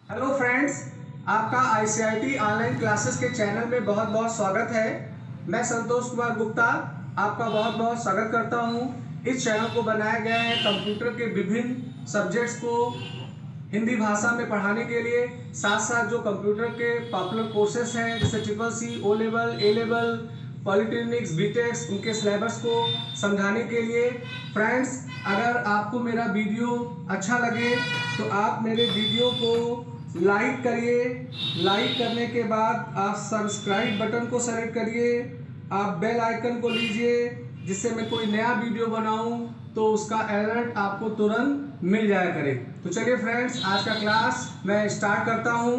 Hello friends, आपका ICIT online classes के channel में बहुत बहुत स्वागत है। मैं संतोष कुमार गुप्ता आपका बहुत बहुत स्वागत करता हूं। इस चैनल को बनाया गया है कंप्यूटर के विभिन्न सब्जेक्ट्स को हिंदी भाषा में पढ़ाने के लिए, साथ साथ जो कंप्यूटर के पॉपुलर कोर्सेस हैं जैसे ट्रिपल सी, ओ लेवल, ए लेवल, पॉलिटेक्निक्स, बीटेक्स, उनके सिलेबस को समझाने के लिए। फ्रेंड्स, अगर आपको मेरा वीडियो अच्छा लगे तो आप मेरे वीडियो को लाइक करिए। लाइक करने के बाद आप सब्सक्राइब बटन को सेलेक्ट करिए, आप बेल आइकन को लीजिए, जिससे मैं कोई नया वीडियो बनाऊं तो उसका अलर्ट आपको तुरंत मिल जाया करे। तो चलिए फ्रेंड्स, आज का क्लास मैं स्टार्ट करता हूं।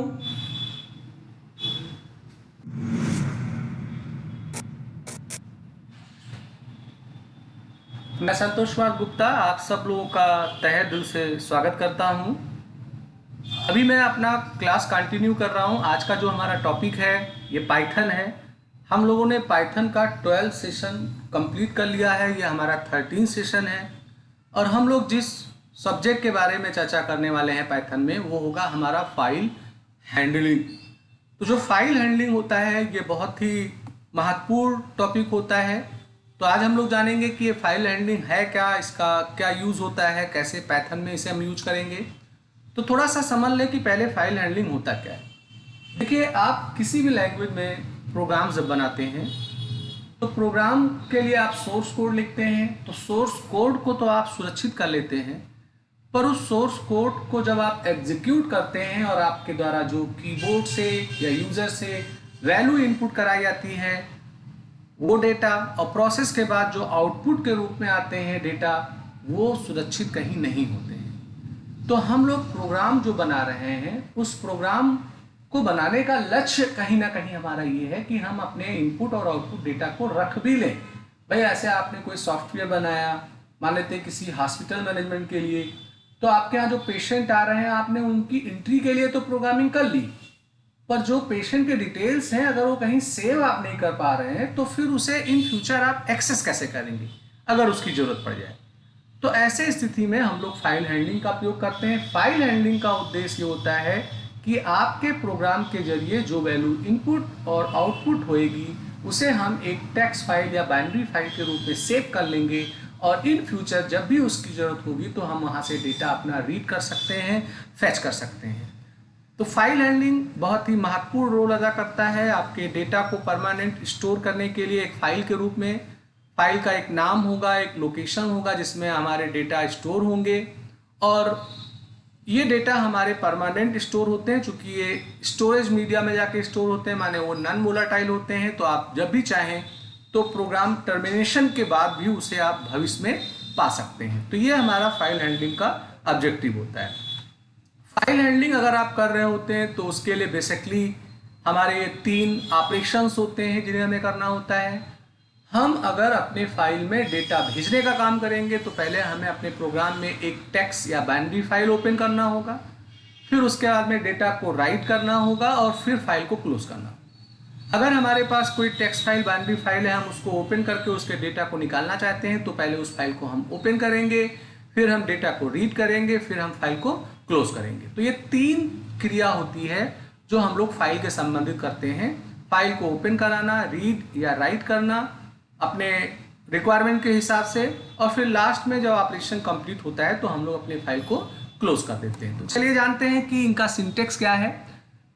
मैं संतोष कुमार गुप्ता आप सब लोगों का तहे दिल से स्वागत करता हूं। अभी मैं अपना क्लास कंटिन्यू कर रहा हूं। आज का जो हमारा टॉपिक है ये पाइथन है। हम लोगों ने पाइथन का 12 सेशन कंप्लीट कर लिया है। ये हमारा 13 सेशन है और हम लोग जिस सब्जेक्ट के बारे में चर्चा करने वाले हैं पाइथन में वो होगा हमारा फाइल हैंडलिंग। तो जो फाइल हैंडलिंग होता है ये बहुत ही महत्वपूर्ण टॉपिक होता है। तो आज हम लोग जानेंगे कि ये फाइल हैंडलिंग है क्या, इसका क्या यूज़ होता है, कैसे पाइथन में इसे हम यूज करेंगे। तो थोड़ा सा समझ लें कि पहले फाइल हैंडलिंग होता क्या है। देखिए, आप किसी भी लैंग्वेज में प्रोग्राम जब बनाते हैं तो प्रोग्राम के लिए आप सोर्स कोड लिखते हैं। तो सोर्स कोड को तो आप सुरक्षित कर लेते हैं, पर उस सोर्स कोड को जब आप एग्जीक्यूट करते हैं और आपके द्वारा जो कीबोर्ड से या यूज़र से वैल्यू इनपुट कराई जाती है वो डेटा और प्रोसेस के बाद जो आउटपुट के रूप में आते हैं डेटा, वो सुरक्षित कहीं नहीं होते हैं। तो हम लोग प्रोग्राम जो बना रहे हैं उस प्रोग्राम को बनाने का लक्ष्य कहीं ना कहीं हमारा ये है कि हम अपने इनपुट और आउटपुट डेटा को रख भी लें। भाई, ऐसे आपने कोई सॉफ्टवेयर बनाया, मान लेते हैं किसी हॉस्पिटल मैनेजमेंट के लिए, तो आपके यहाँ जो पेशेंट आ रहे हैं आपने उनकी एंट्री के लिए तो प्रोग्रामिंग कर ली, पर जो पेशेंट के डिटेल्स हैं अगर वो कहीं सेव आप नहीं कर पा रहे हैं तो फिर उसे इन फ्यूचर आप एक्सेस कैसे करेंगे अगर उसकी जरूरत पड़ जाए। तो ऐसे स्थिति में हम लोग फाइल हैंडलिंग का उपयोग करते हैं। फाइल हैंडलिंग का उद्देश्य ये होता है कि आपके प्रोग्राम के जरिए जो वैल्यू इनपुट और आउटपुट होएगी उसे हम एक टेक्स्ट फाइल या बाइनरी फाइल के रूप में सेव कर लेंगे और इन फ्यूचर जब भी उसकी जरूरत होगी तो हम वहाँ से डेटा अपना रीड कर सकते हैं, फेच कर सकते हैं। तो फाइल हैंडलिंग बहुत ही महत्वपूर्ण रोल अदा करता है आपके डेटा को परमानेंट स्टोर करने के लिए। एक फाइल के रूप में फाइल का एक नाम होगा, एक लोकेशन होगा जिसमें हमारे डेटा स्टोर होंगे और ये डेटा हमारे परमानेंट स्टोर होते हैं। चूँकि ये स्टोरेज मीडिया में जाके स्टोर होते हैं, माने वो नॉन वोलाटाइल होते हैं, तो आप जब भी चाहें तो प्रोग्राम टर्मिनेशन के बाद भी उसे आप भविष्य में पा सकते हैं। तो ये हमारा फाइल हैंडलिंग का ऑब्जेक्टिव होता है। फाइल हैंडलिंग अगर आप कर रहे होते हैं तो उसके लिए बेसिकली हमारे 3 ऑपरेशंस होते हैं जिन्हें हमें करना होता है। हम अगर अपने फाइल में डेटा भेजने का काम करेंगे तो पहले हमें अपने प्रोग्राम में एक टेक्स्ट या बाइनरी फाइल ओपन करना होगा, फिर उसके बाद में डेटा को राइट करना होगा और फिर फाइल को क्लोज करना। अगर हमारे पास कोई टेक्स्ट फाइल, बाइनरी फाइल है, हम उसको ओपन करके उसके डेटा को निकालना चाहते हैं तो पहले उस फाइल को हम ओपन करेंगे, फिर हम डेटा को रीड करेंगे, फिर हम फाइल को क्लोज करेंगे। तो ये 3 क्रिया होती है जो हम लोग फाइल के संबंधित करते हैं। फाइल को ओपन कराना, रीड या राइट करना अपने रिक्वायरमेंट के हिसाब से, और फिर लास्ट में जब ऑपरेशन कंप्लीट होता है तो हम लोग अपने फाइल को क्लोज कर देते हैं। तो चलिए जानते हैं कि इनका सिंटेक्स क्या है।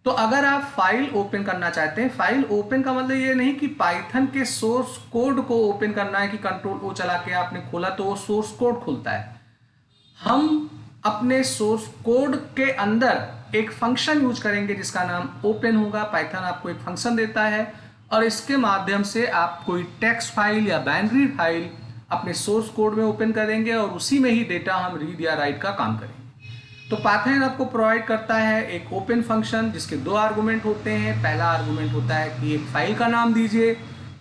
तो अगर आप फाइल ओपन करना चाहते हैं, फाइल ओपन का मतलब ये नहीं कि पाइथन के सोर्स कोड को ओपन करना है कि कंट्रोल ओ चला के आपने खोला तो वो सोर्स कोड खुलता है। हम अपने सोर्स कोड के अंदर एक फंक्शन यूज करेंगे जिसका नाम ओपन होगा। पाइथन आपको एक फंक्शन देता है और इसके माध्यम से आप कोई टेक्स्ट फाइल या बाइनरी फाइल अपने सोर्स कोड में ओपन करेंगे और उसी में ही डेटा हम रीड या राइट का काम करेंगे। तो पाइथन आपको प्रोवाइड करता है एक ओपन फंक्शन जिसके 2 आर्गुमेंट होते हैं। पहला आर्गुमेंट होता है कि एक फाइल का नाम दीजिए,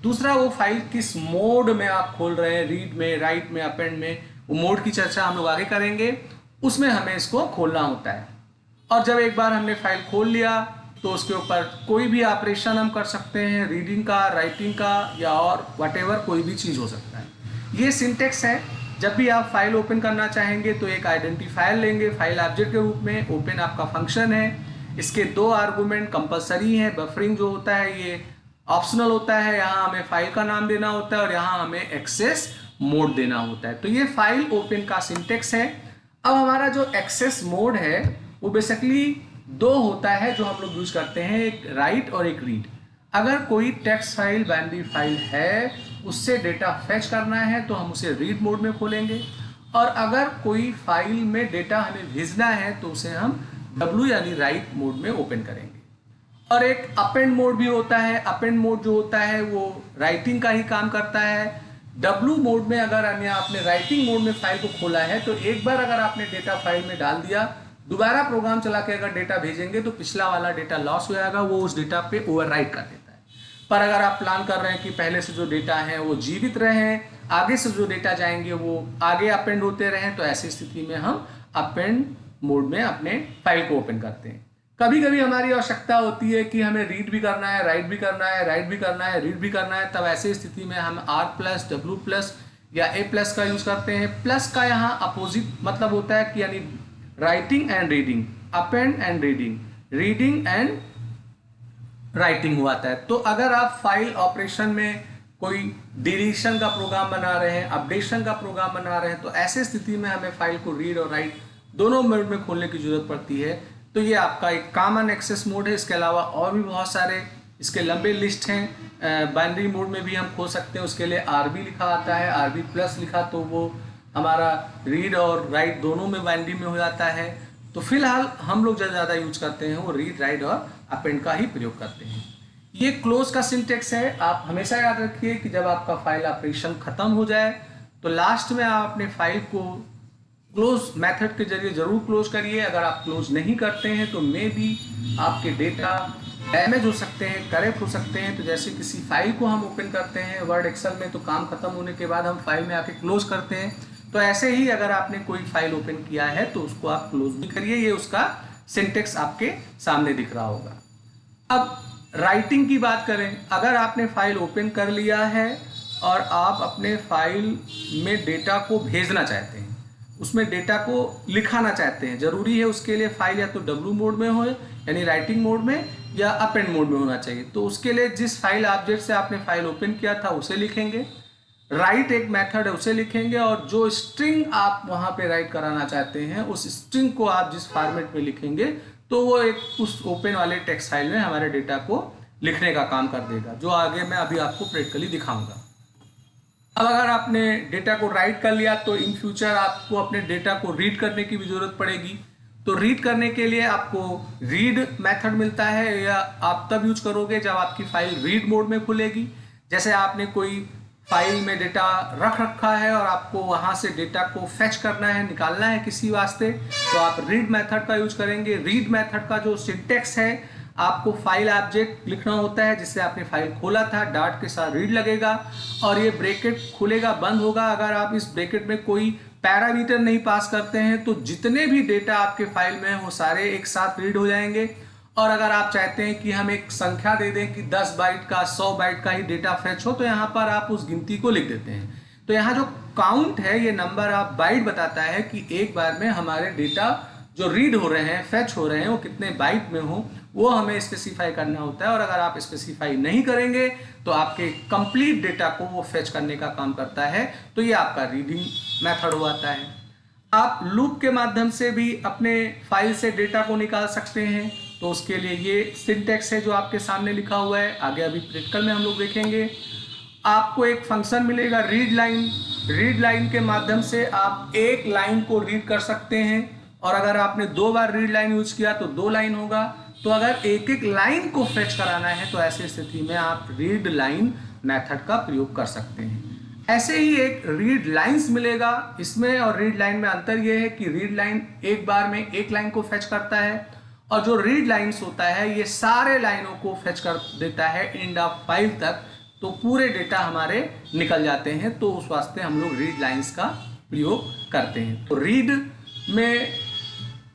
दूसरा वो फाइल किस मोड में आप खोल रहे हैं, रीड में, राइट में, अपेंड में, वो मोड की चर्चा हम लोग आगे करेंगे। उसमें हमें इसको खोलना होता है और जब एक बार हमने फाइल खोल लिया तो उसके ऊपर कोई भी ऑपरेशन हम कर सकते हैं, रीडिंग का, राइटिंग का या और व्हाटएवर कोई भी चीज़ हो सकता है। ये सिंटेक्स है। जब भी आप फाइल ओपन करना चाहेंगे तो एक आइडेंटिफायर लेंगे फाइल ऑब्जेक्ट के रूप में। ओपन आपका फंक्शन है, इसके 2 आर्गुमेंट कंपलसरी हैं। बफरिंग जो होता है ये ऑप्शनल होता है, यहाँ हमें फाइल का नाम देना होता है और यहाँ हमें एक्सेस मोड देना होता है। तो ये फाइल ओपन का सिंटेक्स है। अब हमारा जो एक्सेस मोड है वो बेसिकली 2 होता है जो हम लोग यूज करते हैं, एक राइट और एक रीड। अगर कोई टेक्स्ट फाइल बाइनरी फाइल है उससे डेटा फेच करना है तो हम उसे रीड मोड में खोलेंगे, और अगर कोई फाइल में डेटा हमें भेजना है तो उसे हम डब्ल्यू यानी राइट मोड में ओपन करेंगे। और एक अपेंड मोड भी होता है। अपेंड मोड जो होता है वो राइटिंग का ही काम करता है। डब्ल्यू मोड में अगर आपने राइटिंग मोड में फाइल को खोला है तो एक बार अगर आपने डेटा फाइल में डाल दिया, दोबारा प्रोग्राम चला के अगर डेटा भेजेंगे तो पिछला वाला डेटा लॉस हो जाएगा, वो उस डेटा पे ओवरराइट कर देता है। पर अगर आप प्लान कर रहे हैं कि पहले से जो डेटा है वो जीवित रहे, आगे से जो डेटा जाएंगे वो आगे अपेंड होते रहें, तो ऐसी स्थिति में हम अपेंड मोड में अपने फाइल को ओपन करते हैं। कभी कभी हमारी आवश्यकता होती है कि हमें रीड भी करना है, राइट भी करना है, राइट भी करना है, रीड भी करना है, तब ऐसी स्थिति में हम R+, W+ या A+ का यूज करते हैं। प्लस का यहाँ अपोजिट मतलब होता है कि यानी writing and reading, append and reading, reading and writing हुआ था। तो अगर आप फाइल ऑपरेशन में कोई डिलीशन का प्रोग्राम बना रहे हैं, अपडेशन का प्रोग्राम बना रहे हैं, तो ऐसे स्थिति में हमें फाइल को रीड और राइट दोनों मोड में खोलने की जरूरत पड़ती है। तो ये आपका एक कॉमन एक्सेस मोड है। इसके अलावा और भी बहुत सारे इसके लंबे लिस्ट हैं। बाइनरी मोड में भी हम खोल सकते हैं, उसके लिए RB लिखा आता है, RB+ लिखा तो वो हमारा रीड और राइट दोनों में बाइनरी में हो जाता है। तो फिलहाल हम लोग जो ज़्यादा यूज करते हैं वो रीड, राइट और अपेंड का ही प्रयोग करते हैं। ये क्लोज का सिंटेक्स है। आप हमेशा याद रखिए कि जब आपका फाइल ऑपरेशन खत्म हो जाए तो लास्ट में आप अपने फाइल को क्लोज मेथड के जरिए जरूर क्लोज करिए। अगर आप क्लोज नहीं करते हैं तो मे बी आपके डेटा डैमेज हो सकते हैं, करप्ट हो सकते हैं। तो जैसे किसी फाइल को हम ओपन करते हैं वर्ड एक्सेल में, तो काम खत्म होने के बाद हम फाइल में आके क्लोज करते हैं, तो ऐसे ही अगर आपने कोई फाइल ओपन किया है तो उसको आप क्लोज भी करिए। ये उसका सिंटेक्स आपके सामने दिख रहा होगा। अब राइटिंग की बात करें, अगर आपने फाइल ओपन कर लिया है और आप अपने फाइल में डेटा को भेजना चाहते हैं, उसमें डेटा को लिखाना चाहते हैं, जरूरी है उसके लिए फाइल या तो डब्ल्यू मोड में हो यानी राइटिंग मोड में, या अपेंड मोड में होना चाहिए। तो उसके लिए जिस फाइल ऑब्जेक्ट से आपने फाइल ओपन किया था उसे लिखेंगे, राइट एक मेथड है उसे लिखेंगे, और जो स्ट्रिंग आप वहां पे राइट कराना चाहते हैं उस स्ट्रिंग को आप जिस फॉर्मेट में लिखेंगे तो वो एक उस ओपन वाले टेक्स्ट फाइल में हमारे डेटा को लिखने का काम कर देगा, जो आगे मैं अभी आपको प्रैक्टिकली दिखाऊंगा। अब अगर आपने डेटा को राइट कर लिया तो इन फ्यूचर आपको अपने डेटा को रीड करने की भी जरूरत पड़ेगी। तो रीड करने के लिए आपको रीड मेथड मिलता है, या आप तब यूज करोगे जब आपकी फाइल रीड मोड में खुलेगी। जैसे आपने कोई फाइल में डेटा रख रखा है और आपको वहां से डेटा को फेच करना है, निकालना है किसी वास्ते, तो आप रीड मेथड का यूज करेंगे। रीड मेथड का जो सिंटेक्स है, आपको फाइल ऑब्जेक्ट लिखना होता है जिससे आपने फाइल खोला था, डॉट के साथ रीड लगेगा और ये ब्रैकेट खुलेगा बंद होगा। अगर आप इस ब्रैकेट में कोई पैरामीटर नहीं पास करते हैं तो जितने भी डेटा आपके फाइल में हैं वो सारे एक साथ रीड हो जाएंगे। और अगर आप चाहते हैं कि हम एक संख्या दे दें कि 10 बाइट का 100 बाइट का ही डेटा फेच हो, तो यहाँ पर आप उस गिनती को लिख देते हैं। तो यहाँ जो काउंट है, ये नंबर ऑफ बाइट बताता है कि एक बार में हमारे डेटा जो रीड हो रहे हैं, फेच हो रहे हैं, वो कितने बाइट में हो, वो हमें स्पेसिफाई करना होता है। और अगर आप स्पेसिफाई नहीं करेंगे तो आपके कंप्लीट डेटा को वो फेच करने का काम करता है। तो ये आपका रीडिंग मेथड हो जाता है। आप लूप के माध्यम से भी अपने फाइल से डेटा को निकाल सकते हैं। तो उसके लिए ये सिंटेक्स है जो आपके सामने लिखा हुआ है, आगे अभी प्रैक्टिकल में हम लोग देखेंगे। आपको एक फंक्शन मिलेगा रीड लाइन। रीड लाइन के माध्यम से आप एक लाइन को रीड कर सकते हैं, और अगर आपने 2 बार रीड लाइन यूज किया तो 2 लाइन होगा। तो अगर एक एक लाइन को फेच कराना है तो ऐसी स्थिति में आप रीड लाइन मेथड का प्रयोग कर सकते हैं। ऐसे ही एक रीड लाइन्स मिलेगा इसमें, और रीड लाइन में अंतर यह है कि रीड लाइन एक बार में एक लाइन को फेच करता है, और जो रीड लाइन्स होता है ये सारे लाइनों को फेच कर देता है एंड ऑफ फाइल तक। तो पूरे डेटा हमारे निकल जाते हैं, तो उस वास्ते हम लोग रीड लाइन्स का प्रयोग करते हैं। तो रीड में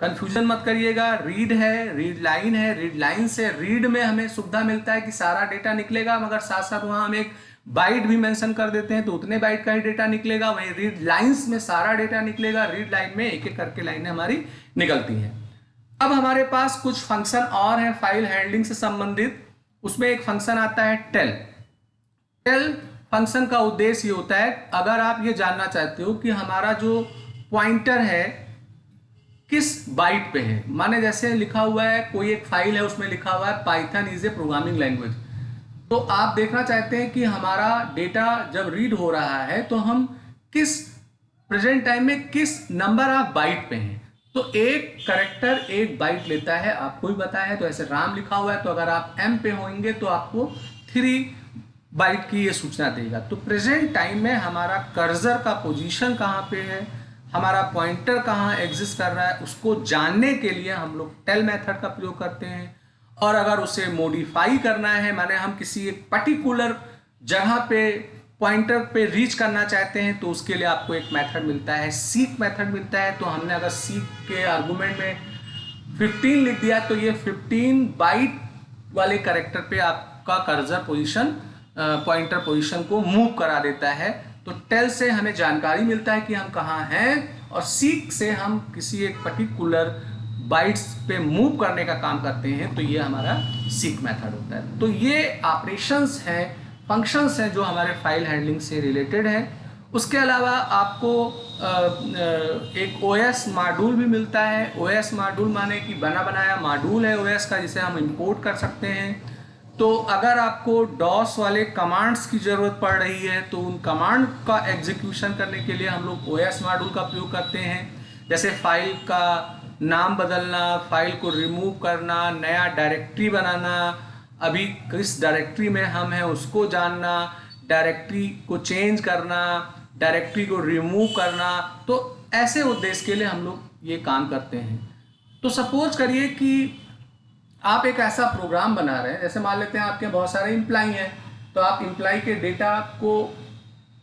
कंफ्यूजन मत करिएगा, रीड है, रीड लाइन है। रीड लाइन से रीड में हमें सुविधा मिलता है कि सारा डेटा निकलेगा, मगर साथ साथ वहां हम एक बाइट भी मेंशन कर देते हैं तो उतने बाइट का ही डेटा निकलेगा। वहीं रीड लाइंस में सारा डेटा निकलेगा। रीड लाइन में एक एक करके लाइनें हमारी निकलती हैं। अब हमारे पास कुछ फंक्शन और है फाइल हैंडलिंग से संबंधित। उसमें एक फंक्शन आता है टेल। टेल फंक्शन का उद्देश्य ये होता है, अगर आप ये जानना चाहते हो कि हमारा जो पॉइंटर है किस बाइट पे है, माने जैसे लिखा हुआ है कोई एक फाइल है, उसमें लिखा हुआ है Python is a programming language, तो आप देखना चाहते हैं कि हमारा डेटा जब रीड हो रहा है तो हम किस प्रेजेंट टाइम में किस नंबर ऑफ बाइट पे हैं। तो एक करेक्टर एक बाइट लेता है, आपको भी पता है। तो ऐसे राम लिखा हुआ है, तो अगर आप एम पे होंगे तो आपको 3 बाइट की ये सूचना देगा। तो प्रेजेंट टाइम में हमारा कर्सर का पोजीशन कहाँ पे है, हमारा पॉइंटर कहाँ एग्जिस्ट कर रहा है, उसको जानने के लिए हम लोग टेल मेथड का प्रयोग करते हैं। और अगर उसे मॉडिफाई करना है, माने हम किसी एक पर्टिकुलर जगह पे पॉइंटर पे रीच करना चाहते हैं, तो उसके लिए आपको एक मेथड मिलता है, सीक मेथड मिलता है। तो हमने अगर सीक के आर्गुमेंट में 15 लिख दिया तो ये 15 बाइट वाले कैरेक्टर पे आपका कर्सर पोजीशन पॉइंटर पोजीशन को मूव करा देता है। तो टेल से हमें जानकारी मिलता है कि हम कहाँ हैं, और सीक से हम किसी एक पर्टिकुलर बाइट्स पे मूव करने का काम करते हैं। तो ये हमारा सीक मेथड होता है। तो ये ऑपरेशंस हैं, फंक्शंस हैं जो हमारे फाइल हैंडलिंग से रिलेटेड हैं। उसके अलावा आपको एक ओएस मॉड्यूल भी मिलता है। ओएस मॉड्यूल माने कि बना बनाया मॉड्यूल है ओएस का, जिसे हम इंपोर्ट कर सकते हैं। तो अगर आपको डॉस वाले कमांड्स की ज़रूरत पड़ रही है तो उन कमांड का एग्जीक्यूशन करने के लिए हम लोग ओएस मॉड्यूल का प्रयोग करते हैं। जैसे फाइल का नाम बदलना, फाइल को रिमूव करना, नया डायरेक्टरी बनाना, अभी किस डायरेक्टरी में हम हैं उसको जानना, डायरेक्टरी को चेंज करना, डायरेक्टरी को रिमूव करना। तो ऐसे उद्देश्य के लिए हम लोग ये काम करते हैं। तो सपोज करिए कि आप एक ऐसा प्रोग्राम बना रहे हैं, जैसे मान लेते हैं आपके बहुत सारे एम्प्लॉई हैं, तो आप एम्प्लॉई के डेटा को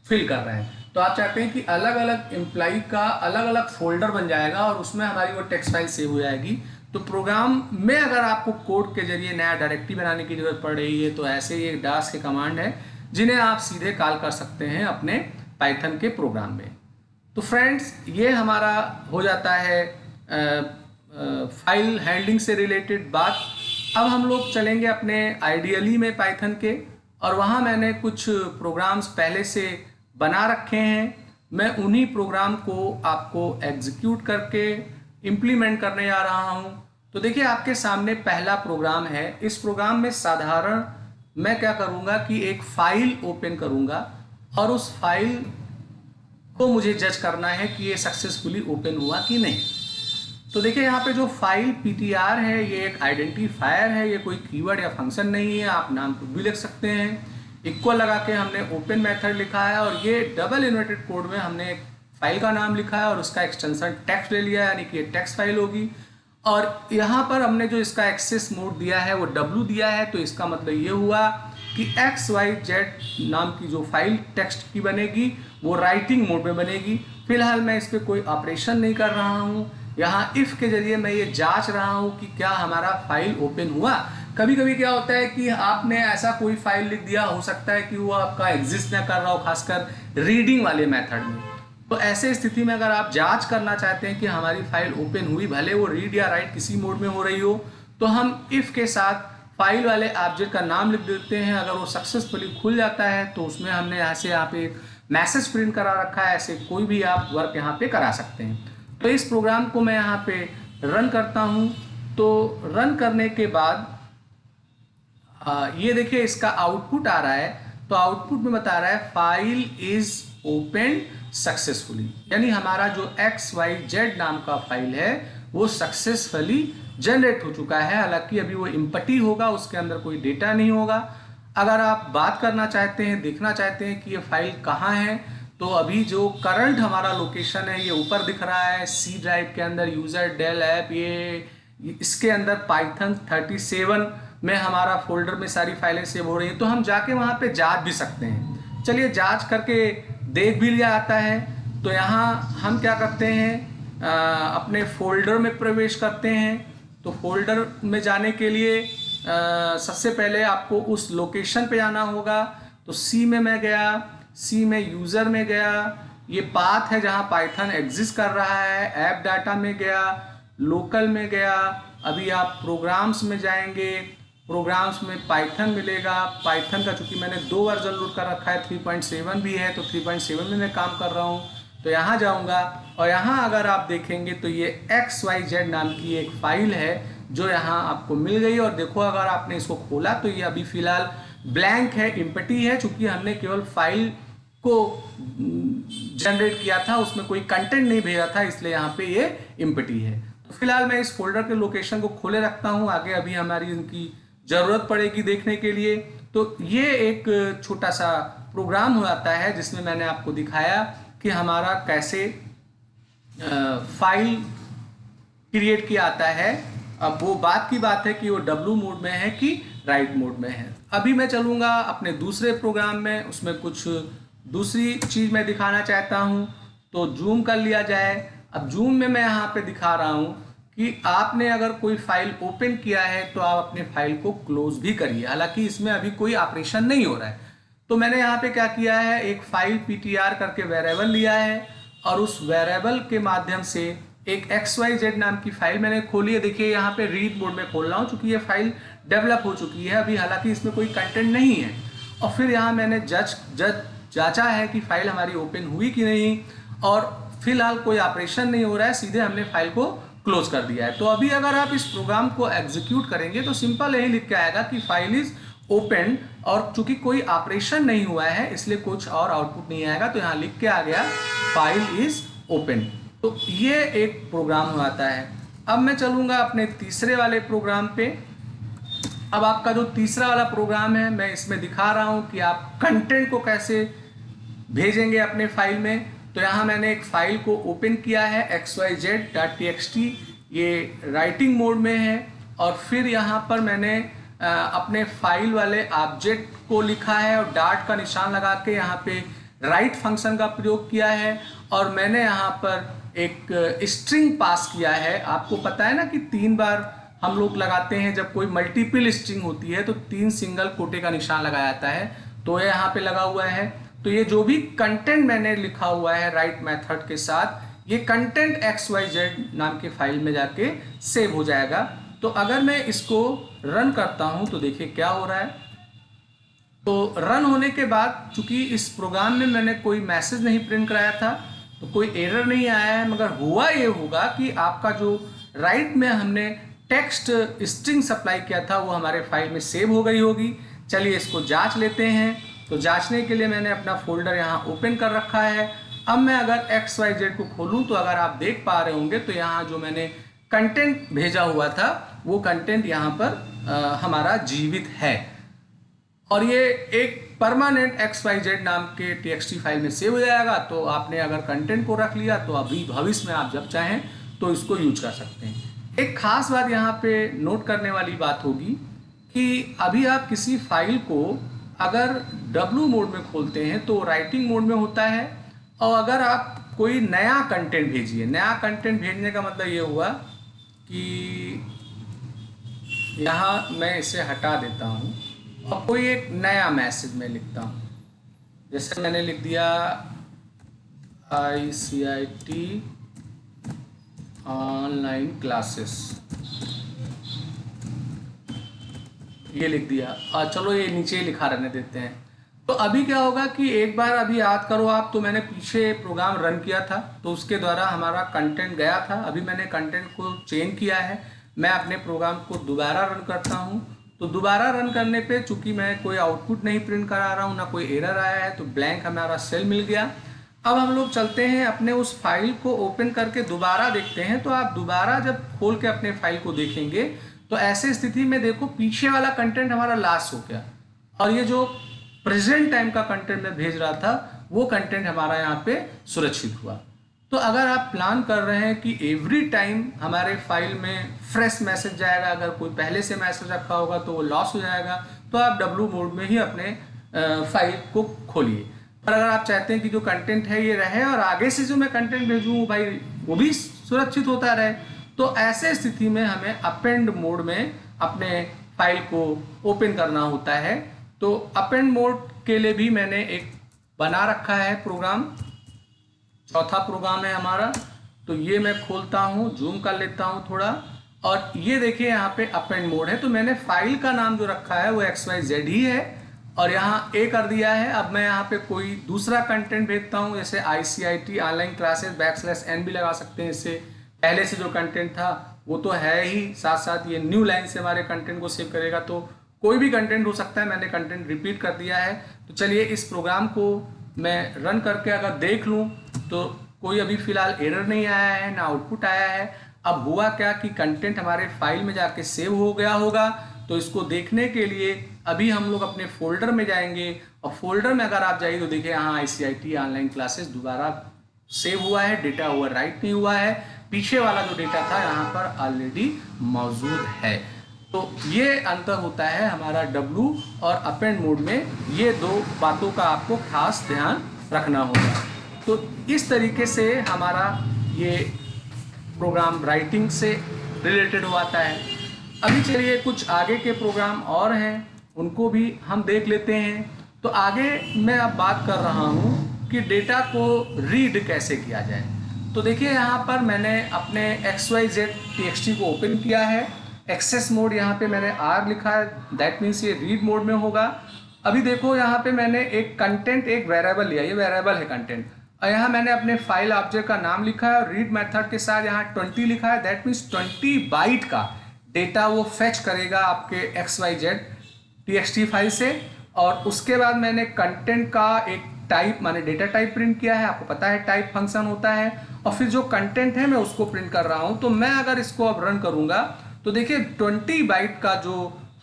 फिल कर रहे हैं। तो आप चाहते हैं कि अलग अलग एम्प्लॉई का अलग अलग फोल्डर बन जाएगा और उसमें हमारी वो टेक्स्ट फाइल सेव हो जाएगी। तो प्रोग्राम में अगर आपको कोड के जरिए नया डायरेक्टरी बनाने की जरूरत पड़ रही है तो ऐसे ही एक डास के कमांड है जिन्हें आप सीधे कॉल कर सकते हैं अपने पाइथन के प्रोग्राम में। तो फ्रेंड्स, ये हमारा हो जाता है फाइल हैंडलिंग से रिलेटेड बात। अब हम लोग चलेंगे अपने आइडियली में पाइथन के, और वहाँ मैंने कुछ प्रोग्राम्स पहले से बना रखे हैं। मैं उन्हीं प्रोग्राम को आपको एग्जीक्यूट करके इम्प्लीमेंट करने जा रहा हूँ। तो देखिए, आपके सामने पहला प्रोग्राम है। इस प्रोग्राम में साधारण मैं क्या करूँगा कि एक फाइल ओपन करूँगा और उस फाइल को मुझे जज करना है कि ये सक्सेसफुली ओपन हुआ कि नहीं। तो देखिए, यहाँ पे जो फाइल ptr है ये एक आइडेंटिफायर है, ये कोई कीवर्ड या फंक्शन नहीं है, आप नाम कुछ भी लिख सकते हैं। इक्वल लगा के हमने ओपन मेथड लिखा है, और ये डबल इन्वर्टेड कोड में हमने एक फाइल का नाम लिखा है और उसका एक्सटेंशन टेक्स्ट ले लिया है, यानी कि ये टेक्स्ट फाइल होगी। और यहाँ पर हमने जो इसका एक्सेस मोड दिया है वो w दिया है। तो इसका मतलब ये हुआ कि XYZ नाम की जो फाइल टेक्स्ट की बनेगी वो राइटिंग मोड में बनेगी। फिलहाल मैं इस पर कोई ऑपरेशन नहीं कर रहा हूँ। यहाँ इफ़ के जरिए मैं ये जांच रहा हूँ कि क्या हमारा फाइल ओपन हुआ। कभी कभी क्या होता है कि आपने ऐसा कोई फाइल लिख दिया, हो सकता है कि वो आपका एग्जिस्ट ना कर रहा हो, खासकर रीडिंग वाले मेथड में। तो ऐसे स्थिति में अगर आप जांच करना चाहते हैं कि हमारी फाइल ओपन हुई, भले वो रीड या राइट किसी मोड में हो रही हो, तो हम इफ़ के साथ फाइल वाले ऑब्जेक्ट का नाम लिख देते हैं। अगर वो सक्सेसफुली खुल जाता है तो उसमें हमने यहाँ पे एक मैसेज प्रिंट करा रखा है। ऐसे कोई भी आप वर्क यहाँ पे करा सकते हैं। तो इस प्रोग्राम को मैं यहाँ पे रन करता हूँ। तो रन करने के बाद ये देखिए इसका आउटपुट आ रहा है। तो आउटपुट में बता रहा है फाइल इज ओपन सक्सेसफुली, यानी हमारा जो XYZ नाम का फाइल है वो सक्सेसफुली जनरेट हो चुका है। हालांकि अभी वो इम्पटी होगा, उसके अंदर कोई डेटा नहीं होगा। अगर आप बात करना चाहते हैं, देखना चाहते हैं कि ये फाइल कहाँ है, तो अभी जो करंट हमारा लोकेशन है ये ऊपर दिख रहा है सी ड्राइव के अंदर, यूजर डेल ऐप, ये इसके अंदर पाइथन 37 में हमारा फोल्डर में सारी फाइलें सेव हो रही हैं। तो हम जाके वहाँ पे जांच भी सकते हैं। चलिए जांच करके देख भी लिया आता है। तो यहाँ हम क्या करते हैं, अपने फोल्डर में प्रवेश करते हैं। तो फोल्डर में जाने के लिए सबसे पहले आपको उस लोकेशन पे जाना होगा। तो सी में मैं गया, सी में यूज़र में गया, ये पाथ है जहाँ पाइथन एग्जिस्ट कर रहा है। ऐप डाटा में गया, लोकल में गया, अभी आप प्रोग्राम्स में जाएंगे, प्रोग्राम्स में पाइथन मिलेगा। पाइथन का चूंकि मैंने 2 वर्जन लोड कर रखा है, 3.7 भी है, तो 3.7 में मैं काम कर रहा हूँ। तो यहाँ जाऊँगा और यहाँ अगर आप देखेंगे तो ये XYZ नाम की एक फाइल है जो यहाँ आपको मिल गई। और देखो अगर आपने इसको खोला तो ये अभी फिलहाल ब्लैंक है, एम्प्टी है, चूंकि हमने केवल फाइल को जनरेट किया था, उसमें कोई कंटेंट नहीं भेजा था, इसलिए यहाँ पे ये एम्प्टी है। तो फिलहाल मैं इस फोल्डर के लोकेशन को खोले रखता हूँ, आगे अभी हमारी इनकी ज़रूरत पड़ेगी देखने के लिए। तो ये एक छोटा सा प्रोग्राम हो जाता है जिसमें मैंने आपको दिखाया कि हमारा कैसे फाइल क्रिएट किया आता है। अब वो बात की बात है कि वो W मोड में है कि राइट मोड में है। अभी मैं चलूँगा अपने दूसरे प्रोग्राम में, उसमें कुछ दूसरी चीज़ मैं दिखाना चाहता हूँ। तो जूम कर लिया जाए। अब जूम में मैं यहाँ पे दिखा रहा हूँ कि आपने अगर कोई फाइल ओपन किया है तो आप अपने फाइल को क्लोज भी करिए, हालांकि इसमें अभी कोई ऑपरेशन नहीं हो रहा है। तो मैंने यहाँ पे क्या किया है, एक फाइल ptr करके वेरिएबल लिया है और उस वेरिएबल के माध्यम से एक XYZ नाम की फाइल मैंने खोली है। देखिए यहाँ पे रीड मोड में खोल रहा हूँ क्योंकि ये फाइल डेवलप हो चुकी है अभी, हालांकि इसमें कोई कंटेंट नहीं है। और फिर यहाँ मैंने जांचा है कि फाइल हमारी ओपन हुई कि नहीं, और फिलहाल कोई ऑपरेशन नहीं हो रहा है, सीधे हमने फाइल को क्लोज कर दिया है। तो अभी अगर आप इस प्रोग्राम को एग्जीक्यूट करेंगे तो सिंपल यही लिख के आएगा कि फाइल इज ओपन, और चूंकि कोई ऑपरेशन नहीं हुआ है इसलिए कुछ और आउटपुट नहीं आएगा। तो यहाँ लिख के आ गया फाइल इज ओपन। तो ये एक प्रोग्राम हो जाता है। अब मैं चलूँगा अपने तीसरे वाले प्रोग्राम पे। अब आपका जो तीसरा वाला प्रोग्राम है, मैं इसमें दिखा रहा हूँ कि आप कंटेंट को कैसे भेजेंगे अपने फाइल में। तो यहाँ मैंने एक फाइल को ओपन किया है xyz.txt, ये राइटिंग मोड में है। और फिर यहाँ पर मैंने अपने फाइल वाले ऑब्जेक्ट को लिखा है और डॉट का निशान लगा के यहाँ पे राइट फंक्शन का प्रयोग किया है। और मैंने यहाँ पर एक स्ट्रिंग पास किया है। आपको पता है ना कि 3 बार हम लोग लगाते हैं, जब कोई मल्टीपल स्ट्रिंग होती है तो 3 सिंगल कोटे का निशान लगाया जाता है, तो ये यहाँ पे लगा हुआ है। तो ये जो भी कंटेंट मैंने लिखा हुआ है राइट मेथड के साथ, ये कंटेंट XYZ नाम के फाइल में जाके सेव हो जाएगा। तो अगर मैं इसको रन करता हूं तो देखिए क्या हो रहा है। तो रन होने के बाद चूंकि इस प्रोग्राम में मैंने कोई मैसेज नहीं प्रिंट कराया था तो कोई एरर नहीं आया है, मगर हुआ ये होगा कि आपका जो राइट में हमने टेक्स्ट स्ट्रिंग सप्लाई किया था वो हमारे फाइल में सेव हो गई होगी। चलिए इसको जांच लेते हैं। तो जांचने के लिए मैंने अपना फोल्डर यहाँ ओपन कर रखा है। अब मैं अगर XYZ को खोलूँ तो अगर आप देख पा रहे होंगे तो यहाँ जो मैंने कंटेंट भेजा हुआ था वो कंटेंट यहाँ पर हमारा जीवित है, और ये एक परमानेंट XYZ नाम के TXT फाइल में सेव हो जाएगा। तो आपने अगर कंटेंट को रख लिया तो अभी भविष्य में आप जब चाहें तो इसको यूज कर सकते हैं। एक खास बात यहाँ पे नोट करने वाली बात होगी कि अभी आप किसी फाइल को अगर W मोड में खोलते हैं तो राइटिंग मोड में होता है, और अगर आप कोई नया कंटेंट भेजिए, नया कंटेंट भेजने का मतलब ये हुआ कि यहाँ मैं इसे हटा देता हूँ और कोई एक नया मैसेज मैं लिखता हूँ। जैसे मैंने लिख दिया ICIT ऑनलाइन क्लासेस, ये लिख दिया। और चलो ये नीचे लिखा रहने देते हैं। तो अभी क्या होगा कि एक बार अभी याद करो आप, तो मैंने पीछे प्रोग्राम रन किया था तो उसके द्वारा हमारा कंटेंट गया था। अभी मैंने कंटेंट को चेंज किया है। मैं अपने प्रोग्राम को दोबारा रन करता हूं। तो दोबारा रन करने पे चूंकि मैं कोई आउटपुट नहीं प्रिंट करा रहा हूं, ना कोई एरर आया है, तो ब्लैंक हमारा सेल मिल गया। अब हम लोग चलते हैं अपने उस फाइल को ओपन करके दोबारा देखते हैं। तो आप दोबारा जब खोल के अपने फाइल को देखेंगे तो ऐसे स्थिति में देखो पीछे वाला कंटेंट हमारा लॉस हो गया, और ये जो प्रेजेंट टाइम का कंटेंट मैं भेज रहा था वो कंटेंट हमारा यहाँ पे सुरक्षित हुआ। तो अगर आप प्लान कर रहे हैं कि एवरी टाइम हमारे फाइल में फ्रेश मैसेज जाएगा, अगर कोई पहले से मैसेज रखा होगा तो वो लॉस हो जाएगा, तो आप W मोड में ही अपने फाइल को खोलिए। पर अगर आप चाहते हैं कि जो कंटेंट है ये रहे और आगे से जो मैं कंटेंट भेजूँ भाई वो भी सुरक्षित होता रहे, तो ऐसे स्थिति में हमें अपेंड मोड में अपने फाइल को ओपन करना होता है। तो अपेंड मोड के लिए भी मैंने एक बना रखा है प्रोग्राम, चौथा प्रोग्राम है हमारा। तो ये मैं खोलता हूँ, जूम कर लेता हूँ थोड़ा, और ये देखिए यहाँ पे अपेंड मोड है। तो मैंने फाइल का नाम जो रखा है वो XYZ ही है और यहाँ ए कर दिया है। अब मैं यहाँ पे कोई दूसरा कंटेंट भेजता हूँ, जैसे ICIT ऑनलाइन क्लासेस /n भी लगा सकते हैं। इससे पहले से जो कंटेंट था वो तो है ही, साथ साथ ये न्यू लाइन से हमारे कंटेंट को सेव करेगा, तो कोई भी कंटेंट हो सकता है। मैंने कंटेंट रिपीट कर दिया है। तो चलिए इस प्रोग्राम को मैं रन करके अगर देख लूँ तो कोई अभी फिलहाल एरर नहीं आया है, ना आउटपुट आया है। अब हुआ क्या कि कंटेंट हमारे फाइल में जाके सेव हो गया होगा। तो इसको देखने के लिए अभी हम लोग अपने फोल्डर में जाएंगे और फोल्डर में अगर आप जाइए तो देखिए यहाँ ICIT ऑनलाइन क्लासेस दोबारा सेव हुआ है, डेटा ओवरराइट नहीं हुआ है, पीछे वाला जो डेटा था यहाँ पर ऑलरेडी मौजूद है। तो ये अंतर होता है हमारा W और अपेंड मोड में। ये दो बातों का आपको खास ध्यान रखना होगा। तो इस तरीके से हमारा ये प्रोग्राम राइटिंग से रिलेटेड होता है। अभी चलिए कुछ आगे के प्रोग्राम और हैं, उनको भी हम देख लेते हैं। तो आगे मैं अब बात कर रहा हूँ कि डेटा को रीड कैसे किया जाए। तो देखिए यहाँ पर मैंने अपने XYZ TXT को ओपन किया है। एक्सेस मोड यहाँ पे मैंने R लिखा है, दैट मीन्स ये रीड मोड में होगा। अभी देखो यहाँ पे मैंने एक कंटेंट, एक वेरिएबल लिया, ये वेरिएबल है कंटेंट, और यहाँ मैंने अपने फाइल ऑब्जेक्ट का नाम लिखा है और रीड मेथड के साथ यहाँ 20 लिखा है। दैट मीन्स 20 बाइट का डेटा वो फेच करेगा आपके XYZ TXT फाइल से। और उसके बाद मैंने कंटेंट का एक टाइप माने डेटा टाइप प्रिंट किया है। आपको पता है टाइप फंक्शन होता है। और फिर जो कंटेंट है मैं उसको प्रिंट कर रहा हूँ। तो मैं अगर इसको अब रन करूँगा तो देखिए 20 बाइट का जो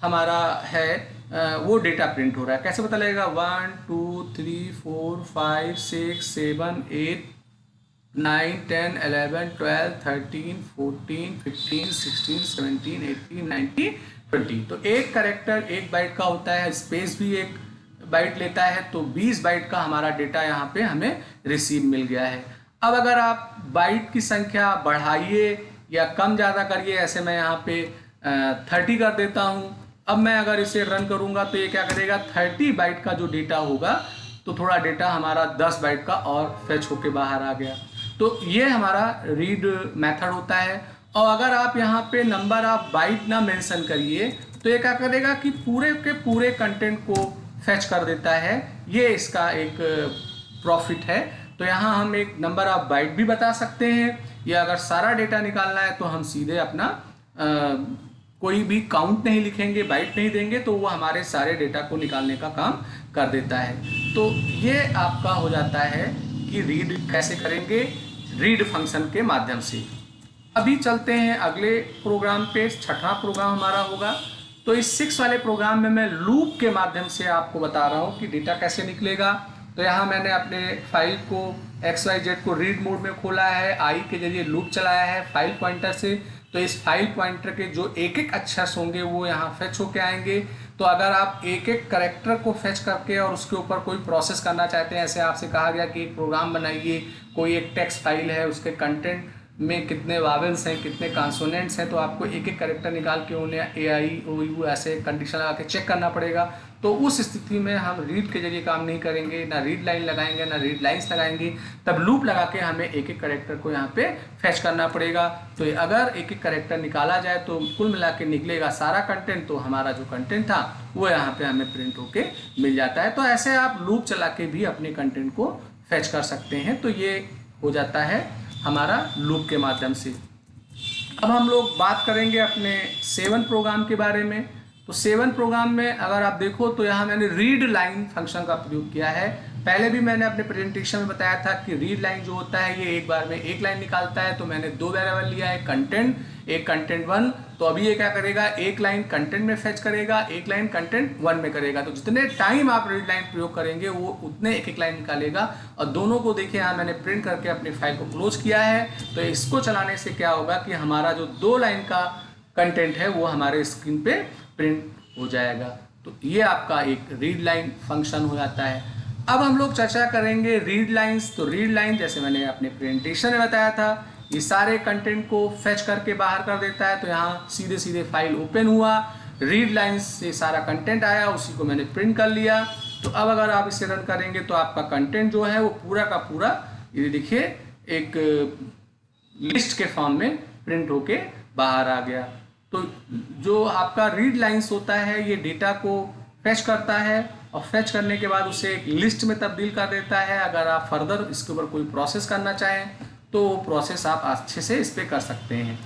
हमारा है वो डेटा प्रिंट हो रहा है। कैसे पता लगेगा? 1 2 3 4 5 6 7 8 9 10 11 12 13 14 15 16 17 18 19 20। तो एक कैरेक्टर एक बाइट का होता है, स्पेस भी एक बाइट लेता है। तो 20 बाइट का हमारा डेटा यहाँ पे हमें रिसीव मिल गया है। अब अगर आप बाइट की संख्या बढ़ाइए या कम ज़्यादा करिए, ऐसे मैं यहाँ पे 30 कर देता हूँ। अब मैं अगर इसे रन करूँगा तो ये क्या करेगा, 30 बाइट का जो डेटा होगा तो थोड़ा डेटा हमारा 10 बाइट का और फेच होके बाहर आ गया। तो ये हमारा रीड मेथड होता है। और अगर आप यहाँ पे नंबर ऑफ बाइट ना मेंशन करिए तो ये क्या करेगा कि पूरे के पूरे कंटेंट को फेच कर देता है। ये इसका एक प्रॉफिट है। तो यहाँ हम एक नंबर ऑफ बाइट भी बता सकते हैं, या अगर सारा डेटा निकालना है तो हम सीधे अपना कोई भी काउंट नहीं लिखेंगे, बाइट नहीं देंगे, तो वो हमारे सारे डेटा को निकालने का काम कर देता है। तो ये आपका हो जाता है कि रीड कैसे करेंगे, रीड फंक्शन के माध्यम से। अभी चलते हैं अगले प्रोग्राम पे। छठा प्रोग्राम हमारा होगा। तो इस 6 वाले प्रोग्राम में मैं लूप के माध्यम से आपको बता रहा हूँ कि डेटा कैसे निकलेगा। तो यहाँ मैंने अपने फाइल को XYZ को रीड मोड में खोला है, आई के जरिए लूप चलाया है फाइल पॉइंटर से। तो इस फाइल पॉइंटर के जो एक एक अक्षर होंगे वो यहाँ फेच होके आएंगे। तो अगर आप एक एक कैरेक्टर को फेच करके और उसके ऊपर कोई प्रोसेस करना चाहते हैं, ऐसे आपसे कहा गया कि एक प्रोग्राम बनाइए, कोई एक टेक्स्ट फाइल है, उसके कंटेंट में कितने वावेल्स हैं, कितने कॉन्सोनेंट्स हैं, तो आपको एक एक कैरेक्टर निकाल के उन्हें AIOU ऐसे कंडीशन लगा के चेक करना पड़ेगा। तो उस स्थिति में हम रीड के जरिए काम नहीं करेंगे, ना रीड लाइन लगाएंगे ना रीड लाइन्स लगाएंगे। तब लूप लगा के हमें एक एक कैरेक्टर को यहाँ पे फेच करना पड़ेगा। तो अगर एक एक कैरेक्टर निकाला जाए तो कुल मिला के निकलेगा सारा कंटेंट। तो हमारा जो कंटेंट था वो यहाँ पे हमें प्रिंट होके मिल जाता है। तो ऐसे आप लूप चला के भी अपने कंटेंट को फेच कर सकते हैं। तो ये हो जाता है हमारा लूप के माध्यम से। अब हम लोग बात करेंगे अपने 7 प्रोग्राम के बारे में। तो 7 प्रोग्राम में अगर आप देखो तो यहाँ मैंने रीड लाइन फंक्शन का प्रयोग किया है। पहले भी मैंने अपने प्रेजेंटेशन में बताया था कि रीड लाइन जो होता है ये एक बार में एक लाइन निकालता है। तो मैंने 2 वेरिएबल लिया है, कंटेंट, एक कंटेंट 1। तो अभी ये क्या करेगा, एक लाइन कंटेंट में फेच करेगा, एक लाइन कंटेंट 1 में करेगा। तो जितने टाइम आप रीड लाइन प्रयोग करेंगे वो उतने एक एक लाइन निकालेगा। और दोनों को देखिए यहाँ मैंने प्रिंट करके अपनी फाइल को क्लोज किया है। तो इसको चलाने से क्या होगा कि हमारा जो 2 लाइन का कंटेंट है वो हमारे स्क्रीन पे प्रिंट हो जाएगा। तो ये आपका एक रीड लाइन फंक्शन हो जाता है। अब हम लोग चर्चा करेंगे रीड लाइंस। तो रीड लाइन जैसे मैंने अपने प्रेजेंटेशन में बताया था, ये सारे कंटेंट को फेच करके बाहर कर देता है। तो यहाँ सीधे सीधे फाइल ओपन हुआ, रीड लाइंस से सारा कंटेंट आया, उसी को मैंने प्रिंट कर लिया। तो अब अगर आप इसे रन करेंगे तो आपका कंटेंट जो है वो पूरा का पूरा, ये देखिए, एक लिस्ट के फॉर्म में प्रिंट होके बाहर आ गया। तो जो आपका रीड लाइंस होता है ये डेटा को फैच करता है और फैच करने के बाद उसे एक लिस्ट में तब्दील कर देता है। अगर आप फर्दर इसके ऊपर कोई प्रोसेस करना चाहें तो वो प्रोसेस आप अच्छे से इस पर कर सकते हैं।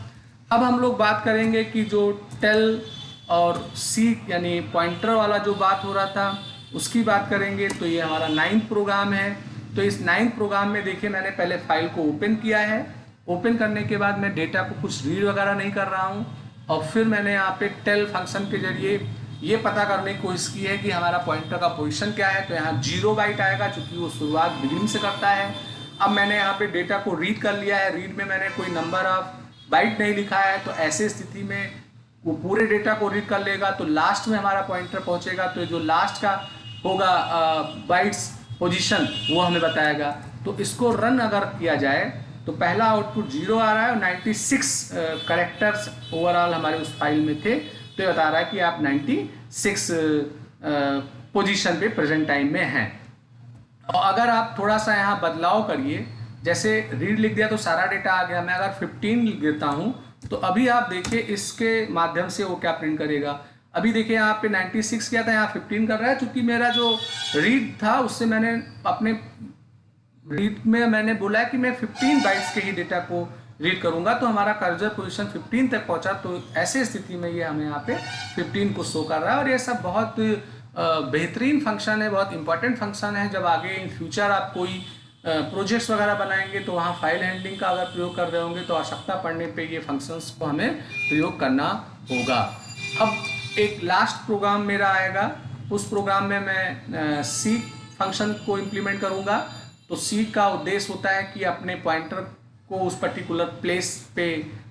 अब हम लोग बात करेंगे कि जो टेल और सीक यानी पॉइंटर वाला जो बात हो रहा था उसकी बात करेंगे। तो ये हमारा 9th प्रोग्राम है। तो इस 9th प्रोग्राम में देखिए मैंने पहले फाइल को ओपन किया है। ओपन करने के बाद मैं डेटा को कुछ रीड वगैरह नहीं कर रहा हूँ और फिर मैंने यहाँ पे टेल फंक्शन के जरिए ये पता करने की कोशिश की है कि हमारा पॉइंटर का पोजीशन क्या है। तो यहाँ 0 बाइट आएगा क्योंकि वो शुरुआत बिगिनिंग से करता है। अब मैंने यहाँ पे डेटा को रीड कर लिया है। रीड में मैंने कोई नंबर ऑफ बाइट नहीं लिखा है। तो ऐसे स्थिति में वो पूरे डेटा को रीड कर लेगा। तो लास्ट में हमारा पॉइंटर पहुँचेगा तो जो लास्ट का होगा बाइट्स पोजीशन वो हमें बताएगा। तो इसको रन अगर किया जाए तो पहला आउटपुट 0 आ रहा है और 96 करेक्टर्स ओवरऑल हमारे उस फाइल में थे। तो ये बता रहा है कि आप 96 पोजीशन पे प्रेजेंट टाइम में हैं। और अगर आप थोड़ा सा यहाँ बदलाव करिए, जैसे रीड लिख दिया तो सारा डेटा आ गया। मैं अगर 15 लिख देता हूँ तो अभी आप देखिए इसके माध्यम से वो क्या प्रिंट करेगा। अभी देखिए यहाँ पे 96 किया था, यहाँ 15 कर रहा है। क्योंकि मेरा जो रीड था उससे मैंने अपने रीड में मैंने बोला कि मैं 15 बाइट्स के ही डेटा को रीड करूंगा। तो हमारा कर्सर पोजीशन 15 तक पहुंचा। तो ऐसे स्थिति में ये हमें यहाँ पे 15 को शो कर रहा है। और ये सब बहुत बेहतरीन फंक्शन है, बहुत इंपॉर्टेंट फंक्शन है। जब आगे इन फ्यूचर आप कोई प्रोजेक्ट्स वगैरह बनाएंगे तो वहाँ फाइल हैंडलिंग का अगर प्रयोग कर रहे होंगे तो आवश्यकता पड़ने पे ये फंक्शंस को हमें प्रयोग करना होगा। अब एक लास्ट प्रोग्राम मेरा आएगा। उस प्रोग्राम में मैं सीक फंक्शन को इम्प्लीमेंट करूँगा। तो सीक का उद्देश्य होता है कि अपने पॉइंटर को उस पर्टिकुलर प्लेस पे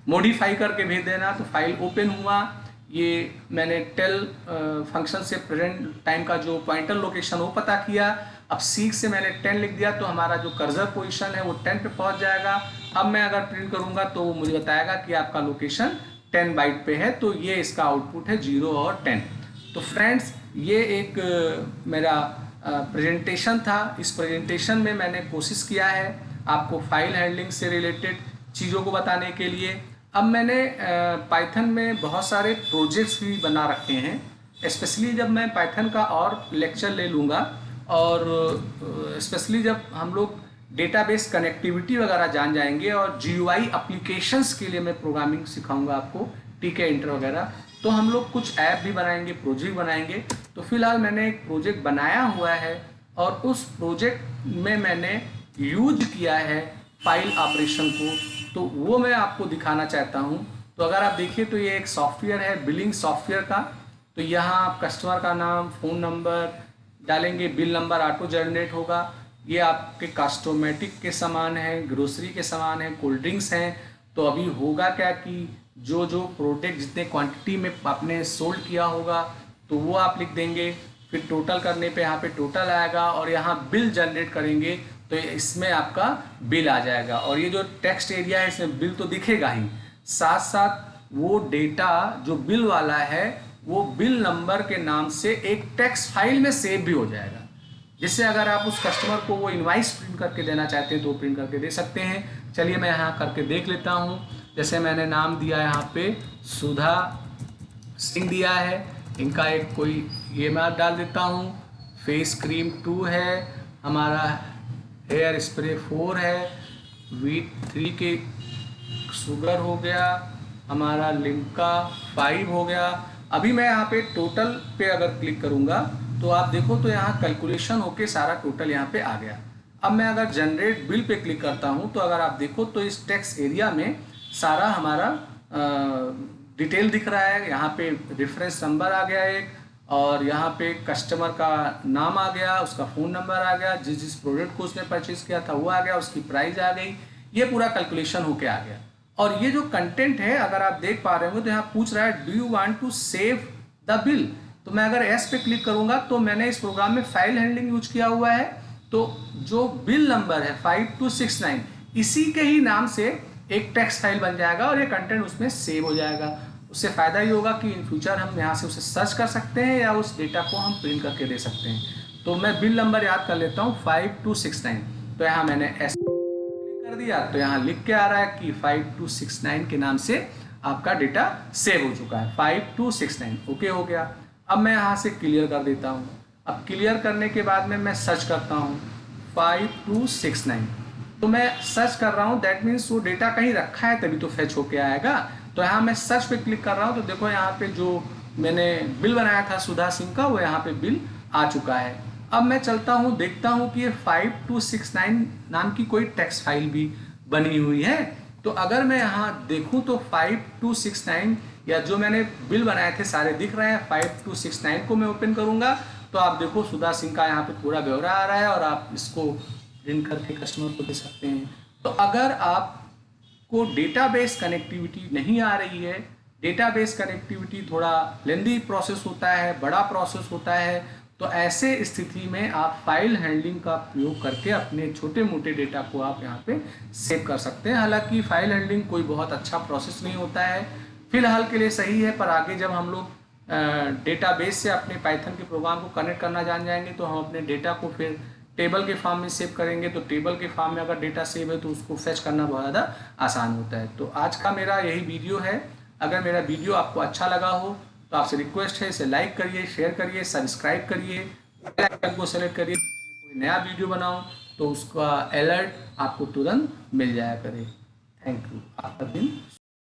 मॉडिफाई करके भेज देना। तो फाइल ओपन हुआ, ये मैंने टेल फंक्शन से प्रेजेंट टाइम का जो पॉइंटर लोकेशन वो पता किया। अब सीक से मैंने 10 लिख दिया तो हमारा जो कर्सर पोजीशन है वो 10 पे पहुंच जाएगा। अब मैं अगर प्रिंट करूंगा तो वो मुझे बताएगा कि आपका लोकेशन 10 बाइट पे है। तो ये इसका आउटपुट है 0 और 10। तो फ्रेंड्स ये एक मेरा प्रेजेंटेशन था। इस प्रेजेंटेशन में मैंने कोशिश किया है आपको फाइल हैंडलिंग से रिलेटेड चीज़ों को बताने के लिए। अब मैंने पाइथन में बहुत सारे प्रोजेक्ट्स भी बना रखे हैं। स्पेशली जब मैं पाइथन का और लेक्चर ले लूँगा और स्पेशली जब हम लोग डेटाबेस कनेक्टिविटी वगैरह जान जाएंगे और GUI एप्लीकेशंस के लिए मैं प्रोग्रामिंग सिखाऊंगा आपको, TK इंटर वगैरह। तो हम लोग कुछ ऐप भी बनाएंगे, प्रोजेक्ट बनाएंगे। तो फिलहाल मैंने एक प्रोजेक्ट बनाया हुआ है और उस प्रोजेक्ट में मैंने यूज किया है फाइल ऑपरेशन को। तो वो मैं आपको दिखाना चाहता हूँ। तो अगर आप देखिए तो ये एक सॉफ्टवेयर है बिलिंग सॉफ्टवेयर का। तो यहाँ आप कस्टमर का नाम, फ़ोन नंबर डालेंगे, बिल नंबर ऑटो जनरेट होगा। ये आपके कॉस्टोमेटिक के सामान है, ग्रोसरी के सामान है, कोल्ड ड्रिंक्स हैं। तो अभी होगा क्या कि जो जो प्रोडक्ट जितने क्वांटिटी में आपने सोल्ड किया होगा तो वो आप लिख देंगे। फिर टोटल करने पे यहाँ पे टोटल आएगा और यहाँ बिल जनरेट करेंगे तो इसमें आपका बिल आ जाएगा। और ये जो टेक्स्ट एरिया है इसमें बिल तो दिखेगा ही, साथ साथ वो डेटा जो बिल वाला है वो बिल नंबर के नाम से एक टेक्स्ट फाइल में सेव भी हो जाएगा। जिससे अगर आप उस कस्टमर को वो इनवाइस प्रिंट करके देना चाहते हैं तो प्रिंट करके दे सकते हैं। चलिए मैं यहाँ करके देख लेता हूँ। जैसे मैंने नाम दिया यहाँ पे सुधा सिंह दिया है, इनका एक कोई ये मैं डाल देता हूँ। फेस क्रीम 2 है, हमारा हेयर स्प्रे 4 है, वीट 3 के शुगर हो गया, हमारा लिम्का 5 हो गया। अभी मैं यहाँ पे टोटल पे अगर क्लिक करूँगा तो आप देखो तो यहाँ कैलकुलेशन होके सारा टोटल यहाँ पे आ गया। अब मैं अगर जनरेट बिल पे क्लिक करता हूँ तो अगर आप देखो तो इस टेक्स्ट एरिया में सारा हमारा डिटेल दिख रहा है। यहाँ पे रेफरेंस नंबर आ गया एक, और यहाँ पे कस्टमर का नाम आ गया, उसका फ़ोन नंबर आ गया, जिस जिस प्रोडक्ट को उसने परचेज किया था वो आ गया, उसकी प्राइस आ गई। ये पूरा कैलकुलेशन होके आ गया। और ये जो कंटेंट है अगर आप देख पा रहे होंगे तो यहाँ पूछ रहा है do you want to save the bill. तो मैं अगर एस पे क्लिक करूँगा तो मैंने इस प्रोग्राम में फाइल हैंडलिंग यूज किया हुआ है। तो जो बिल नंबर है 5269 इसी के ही नाम से एक टेक्स्ट फाइल बन जाएगा और ये कंटेंट उसमें सेव हो जाएगा। उससे फ़ायदा ये होगा कि इन फ्यूचर हम यहाँ से उसे सर्च कर सकते हैं या उस डेटा को हम प्रिंट करके दे सकते हैं। तो मैं बिल नंबर याद कर लेता हूँ 5269। तो यहाँ मैंने एस क्लिक कर दिया तो यहाँ लिख के आ रहा है कि 5269 के नाम से आपका डेटा सेव हो चुका है। 5269 ओके हो गया। अब मैं यहाँ से क्लियर कर देता हूँ। अब क्लियर करने के बाद में मैं सर्च करता हूँ 5269, तो मैं सर्च कर रहा हूँ, दैट मीन्स वो डेटा कहीं रखा है तभी तो फेच होके आएगा। तो यहाँ मैं सर्च पे क्लिक कर रहा हूँ, तो देखो यहाँ पे जो मैंने बिल बनाया था सुधा सिंह का, वो यहाँ पे बिल आ चुका है। अब मैं चलता हूँ, देखता हूँ कि ये 5269 नाम की कोई टेक्स्ट फाइल भी बनी हुई है। तो अगर मैं यहाँ देखूँ तो 5269 या जो मैंने बिल बनाए थे सारे दिख रहे हैं। 5269 को मैं ओपन करूँगा तो आप देखो सुधा सिंह का यहाँ पे पूरा ब्यौरा आ रहा है और आप इसको प्रिंट करके कस्टमर को दे सकते हैं। तो अगर आपको डेटाबेस कनेक्टिविटी नहीं आ रही है, डेटाबेस कनेक्टिविटी थोड़ा लेंदी प्रोसेस होता है, बड़ा प्रोसेस होता है, तो ऐसे स्थिति में आप फाइल हैंडलिंग का प्रयोग करके अपने छोटे मोटे डेटा को आप यहाँ पे सेव कर सकते हैं। हालांकि फाइल हैंडलिंग कोई बहुत अच्छा प्रोसेस नहीं होता है, फिलहाल के लिए सही है, पर आगे जब हम लोग डेटाबेस से अपने पाइथन के प्रोग्राम को कनेक्ट करना जान जाएंगे तो हम अपने डेटा को फिर टेबल के फॉर्म में सेव करेंगे। तो टेबल के फॉर्म में अगर डेटा सेव है तो उसको फेच करना बहुत ज़्यादा आसान होता है। तो आज का मेरा यही वीडियो है। अगर मेरा वीडियो आपको अच्छा लगा हो तो आपसे रिक्वेस्ट है, इसे लाइक करिए, शेयर करिए, सब्सक्राइब करिए, बेल आइकन को सेलेक्ट करिए। कोई नया वीडियो बनाऊं तो उसका अलर्ट आपको तुरंत मिल जाया करे। Thank you. आपका दिन